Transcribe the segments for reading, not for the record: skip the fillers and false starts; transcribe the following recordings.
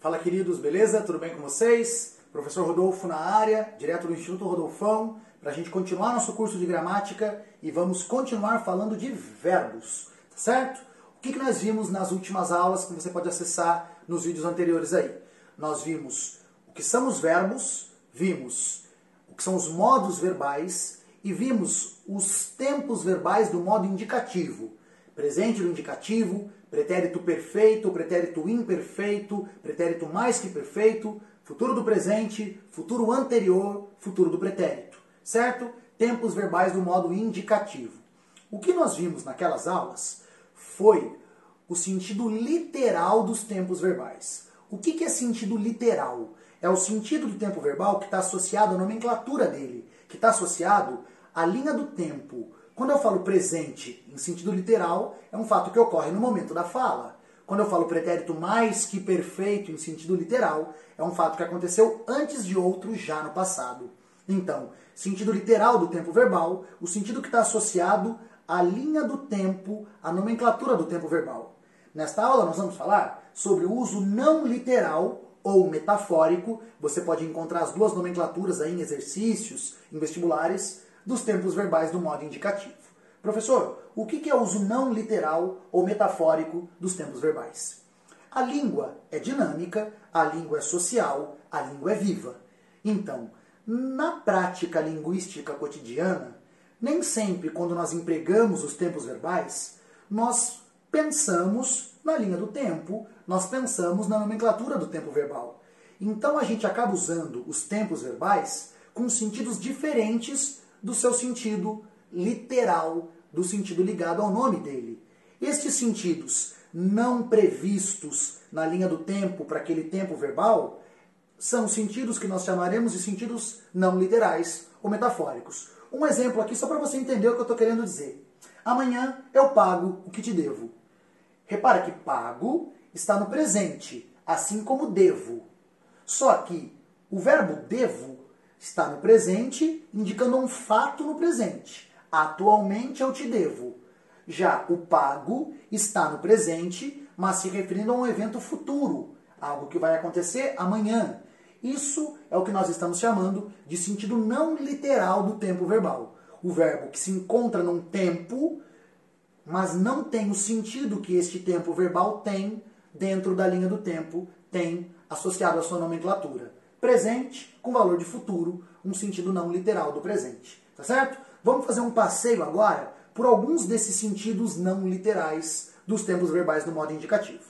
Fala, queridos, beleza? Tudo bem com vocês? Professor Rodolfo na área, direto do Instituto Rodolfão, para a gente continuar nosso curso de gramática e vamos continuar falando de verbos, tá certo? O que nós vimos nas últimas aulas que você pode acessar nos vídeos anteriores aí? Nós vimos o que são os verbos, vimos o que são os modos verbais e vimos os tempos verbais do modo indicativo. Presente do indicativo, pretérito perfeito, pretérito imperfeito, pretérito mais que perfeito, futuro do presente, futuro anterior, futuro do pretérito, certo? Tempos verbais do modo indicativo. O que nós vimos naquelas aulas foi o sentido literal dos tempos verbais. O que é sentido literal? É o sentido do tempo verbal que está associado à nomenclatura dele, que está associado à linha do tempo. Quando eu falo presente em sentido literal, é um fato que ocorre no momento da fala. Quando eu falo pretérito mais que perfeito em sentido literal, é um fato que aconteceu antes de outro já no passado. Então, sentido literal do tempo verbal, o sentido que está associado à linha do tempo, à nomenclatura do tempo verbal. Nesta aula nós vamos falar sobre o uso não literal ou metafórico. Você pode encontrar as duas nomenclaturas aí em exercícios, em vestibulares, dos tempos verbais do modo indicativo. Professor, o que é o uso não literal ou metafórico dos tempos verbais? A língua é dinâmica, a língua é social, a língua é viva. Então, na prática linguística cotidiana, nem sempre quando nós empregamos os tempos verbais, nós pensamos na linha do tempo, nós pensamos na nomenclatura do tempo verbal. Então a gente acaba usando os tempos verbais com sentidos diferentes do seu sentido literal, do sentido ligado ao nome dele. Estes sentidos não previstos na linha do tempo para aquele tempo verbal são sentidos que nós chamaremos de sentidos não literais ou metafóricos. Um exemplo aqui só para você entender o que eu estou querendo dizer. Amanhã eu pago o que te devo. Repara que pago está no presente, assim como devo. Só que o verbo devo está no presente, indicando um fato no presente. Atualmente eu te devo. Já o pago está no presente, mas se referindo a um evento futuro, algo que vai acontecer amanhã. Isso é o que nós estamos chamando de sentido não literal do tempo verbal. O verbo que se encontra num tempo, mas não tem o sentido que este tempo verbal tem dentro da linha do tempo, tem associado à sua nomenclatura. Presente com valor de futuro, um sentido não literal do presente. Tá certo? Vamos fazer um passeio agora por alguns desses sentidos não literais dos tempos verbais do modo indicativo.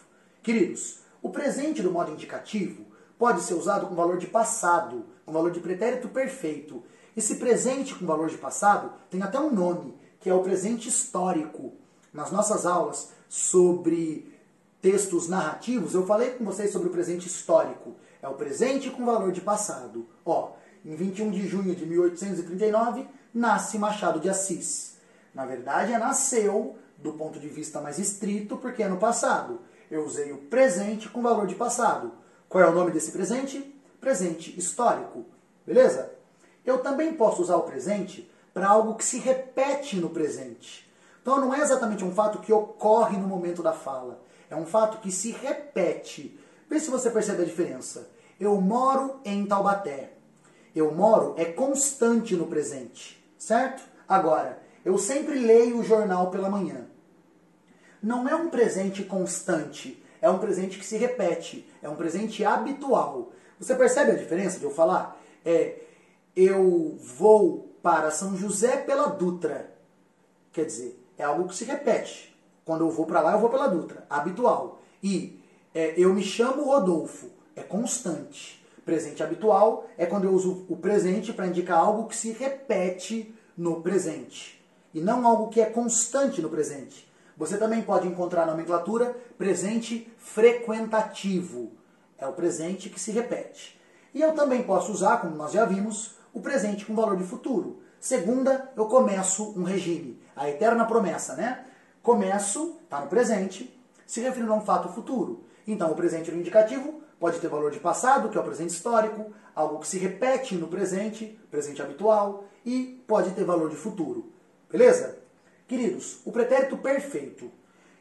Queridos, o presente do modo indicativo pode ser usado com valor de passado, com valor de pretérito perfeito. Esse presente com valor de passado tem até um nome, que é o presente histórico. Nas nossas aulas sobre textos narrativos, eu falei com vocês sobre o presente histórico. É o presente com valor de passado. Ó, em 21 de junho de 1839, nasce Machado de Assis. Na verdade, nasceu do ponto de vista mais estrito, porque é no passado. Eu usei o presente com valor de passado. Qual é o nome desse presente? Presente histórico. Beleza? Eu também posso usar o presente para algo que se repete no presente. Então não é exatamente um fato que ocorre no momento da fala. É um fato que se repete. Vê se você percebe a diferença. Eu moro em Taubaté. Eu moro é constante no presente, certo? Agora, eu sempre leio o jornal pela manhã. Não é um presente constante, é um presente que se repete, é um presente habitual. Você percebe a diferença de eu falar? Eu vou para São José pela Dutra. Quer dizer, é algo que se repete. Quando eu vou para lá, eu vou pela Dutra, habitual. E eu me chamo Rodolfo, é constante. Presente habitual é quando eu uso o presente para indicar algo que se repete no presente. E não algo que é constante no presente. Você também pode encontrar na nomenclatura presente frequentativo. É o presente que se repete. E eu também posso usar, como nós já vimos, o presente com valor de futuro. Segunda, eu começo um regime. A eterna promessa, né? Começo, está no presente, se referindo a um fato futuro. Então, o presente no indicativo pode ter valor de passado, que é o presente histórico, algo que se repete no presente, presente habitual, e pode ter valor de futuro. Beleza? Queridos, o pretérito perfeito.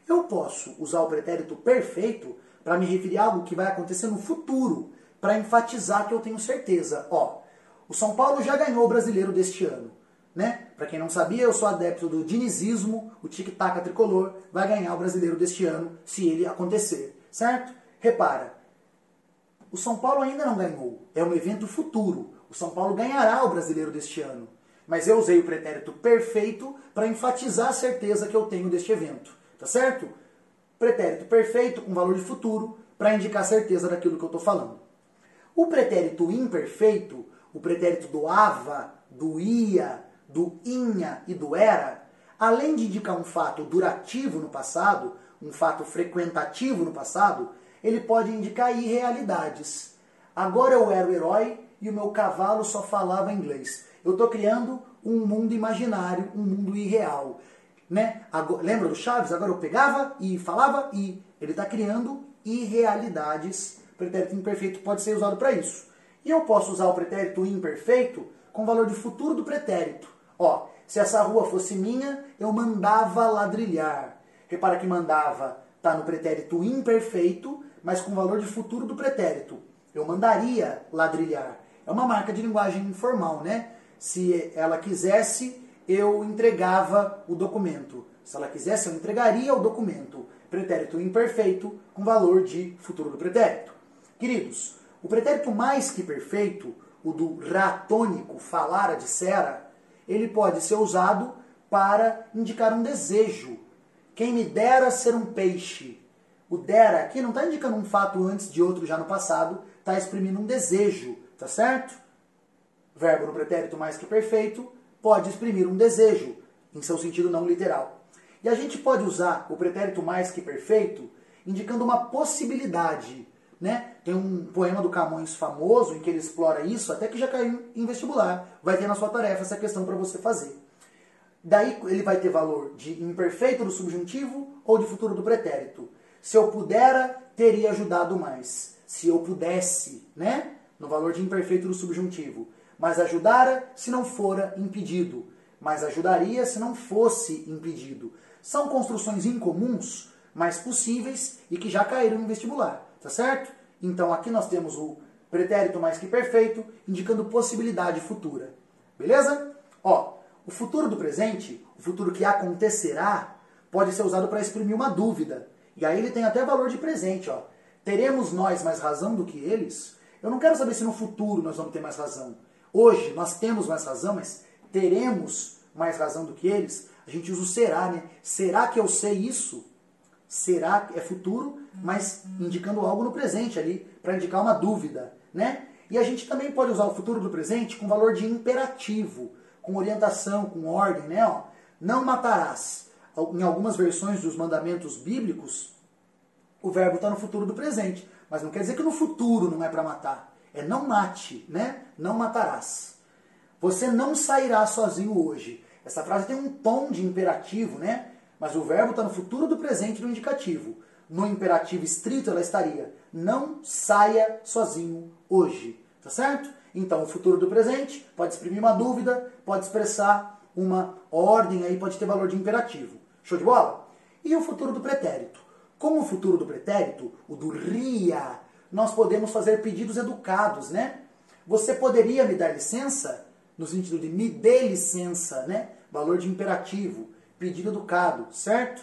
Eu posso usar o pretérito perfeito para me referir a algo que vai acontecer no futuro, para enfatizar que eu tenho certeza. Ó, o São Paulo já ganhou o Brasileiro deste ano, né? Para quem não sabia, eu sou adepto do dinizismo, o tic-tac tricolor vai ganhar o Brasileiro deste ano, se ele acontecer, certo? Repara, o São Paulo ainda não ganhou, é um evento futuro. O São Paulo ganhará o Brasileiro deste ano, mas eu usei o pretérito perfeito para enfatizar a certeza que eu tenho deste evento, tá certo? Pretérito perfeito com valor de futuro para indicar a certeza daquilo que eu estou falando. O pretérito imperfeito, o pretérito do ava, do ia, do inha e do era, além de indicar um fato durativo no passado, um fato frequentativo no passado, ele pode indicar irrealidades. Agora eu era o herói e o meu cavalo só falava inglês. Eu estou criando um mundo imaginário, um mundo irreal. Né? Agora, lembra do Chaves? Agora eu pegava e falava e ele está criando irrealidades. O pretérito imperfeito pode ser usado para isso. E eu posso usar o pretérito imperfeito com o valor de futuro do pretérito. Ó, se essa rua fosse minha, eu mandava ladrilhar. Repara que mandava está no pretérito imperfeito, mas com o valor de futuro do pretérito. Eu mandaria ladrilhar. É uma marca de linguagem informal, né? Se ela quisesse, eu entregava o documento. Se ela quisesse, eu entregaria o documento. Pretérito imperfeito com valor de futuro do pretérito. Queridos, o pretérito mais que perfeito, o do ratônico, falara, dissera, ele pode ser usado para indicar um desejo. Quem me dera ser um peixe. O dera aqui não está indicando um fato antes de outro já no passado, está exprimindo um desejo, tá certo? Verbo no pretérito mais que perfeito pode exprimir um desejo, em seu sentido não literal. E a gente pode usar o pretérito mais que perfeito indicando uma possibilidade, né? Tem um poema do Camões famoso em que ele explora isso, até que já caiu em vestibular. Vai ter na sua tarefa essa questão para você fazer. Daí ele vai ter valor de imperfeito do subjuntivo ou de futuro do pretérito. Se eu pudera, teria ajudado mais. Se eu pudesse, né? No valor de imperfeito do subjuntivo. Mas ajudara se não fora impedido. Mas ajudaria se não fosse impedido. São construções incomuns, mas possíveis e que já caíram no vestibular. Tá certo? Então aqui nós temos o pretérito mais que perfeito, indicando possibilidade futura. Beleza? Ó, o futuro do presente, o futuro que acontecerá, pode ser usado para exprimir uma dúvida. E aí ele tem até valor de presente, ó. Teremos nós mais razão do que eles? Eu não quero saber se no futuro nós vamos ter mais razão. Hoje nós temos mais razão, mas teremos mais razão do que eles? A gente usa o será, né? Será que eu sei isso? Será é futuro, mas indicando algo no presente ali, para indicar uma dúvida, né? E a gente também pode usar o futuro do presente com valor de imperativo, com orientação, com ordem, né? Ó, não matarás. Em algumas versões dos mandamentos bíblicos, o verbo está no futuro do presente. Mas não quer dizer que no futuro não é para matar. É não mate, né? Não matarás. Você não sairá sozinho hoje. Essa frase tem um tom de imperativo, né? Mas o verbo está no futuro do presente no indicativo. No imperativo estrito ela estaria: não saia sozinho hoje. Tá certo? Então o futuro do presente pode exprimir uma dúvida, pode expressar uma ordem, aí pode ter valor de imperativo. Show de bola? E o futuro do pretérito? Com o futuro do pretérito, o do ria, nós podemos fazer pedidos educados, né? Você poderia me dar licença? No sentido de me dê licença, né? Valor de imperativo, pedido educado, certo?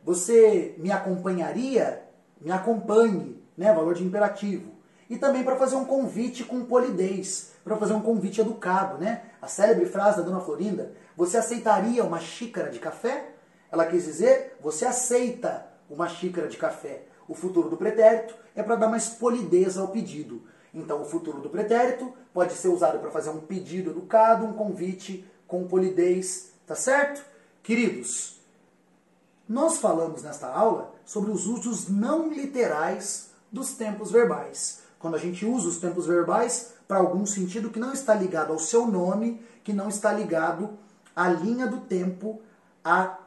Você me acompanharia? Me acompanhe, né? Valor de imperativo. E também para fazer um convite com polidez, para fazer um convite educado, né? A célebre frase da Dona Florinda: você aceitaria uma xícara de café? Ela quis dizer: você aceita uma xícara de café. O futuro do pretérito é para dar mais polidez ao pedido. Então o futuro do pretérito pode ser usado para fazer um pedido educado, um convite com polidez, tá certo? Queridos, nós falamos nesta aula sobre os usos não literais dos tempos verbais. Quando a gente usa os tempos verbais para algum sentido que não está ligado ao seu nome, que não está ligado à linha do tempo, à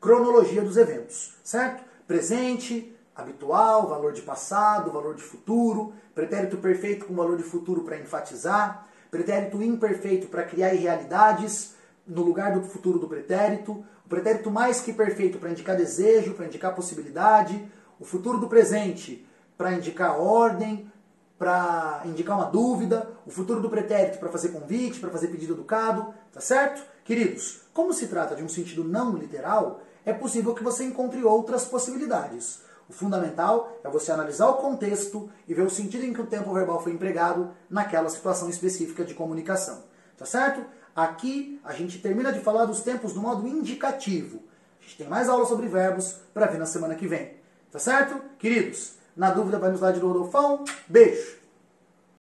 cronologia dos eventos, certo? Presente, habitual, valor de passado, valor de futuro, pretérito perfeito com valor de futuro para enfatizar, pretérito imperfeito para criar irrealidades no lugar do futuro do pretérito, o pretérito mais que perfeito para indicar desejo, para indicar possibilidade, o futuro do presente para indicar ordem, para indicar uma dúvida, o futuro do pretérito para fazer convite, para fazer pedido educado, tá certo? Queridos, como se trata de um sentido não literal, é possível que você encontre outras possibilidades. O fundamental é você analisar o contexto e ver o sentido em que o tempo verbal foi empregado naquela situação específica de comunicação, tá certo? Aqui a gente termina de falar dos tempos do modo indicativo. A gente tem mais aulas sobre verbos para ver na semana que vem, tá certo? Queridos, na dúvida vai no slide do Rodolfão. Beijo!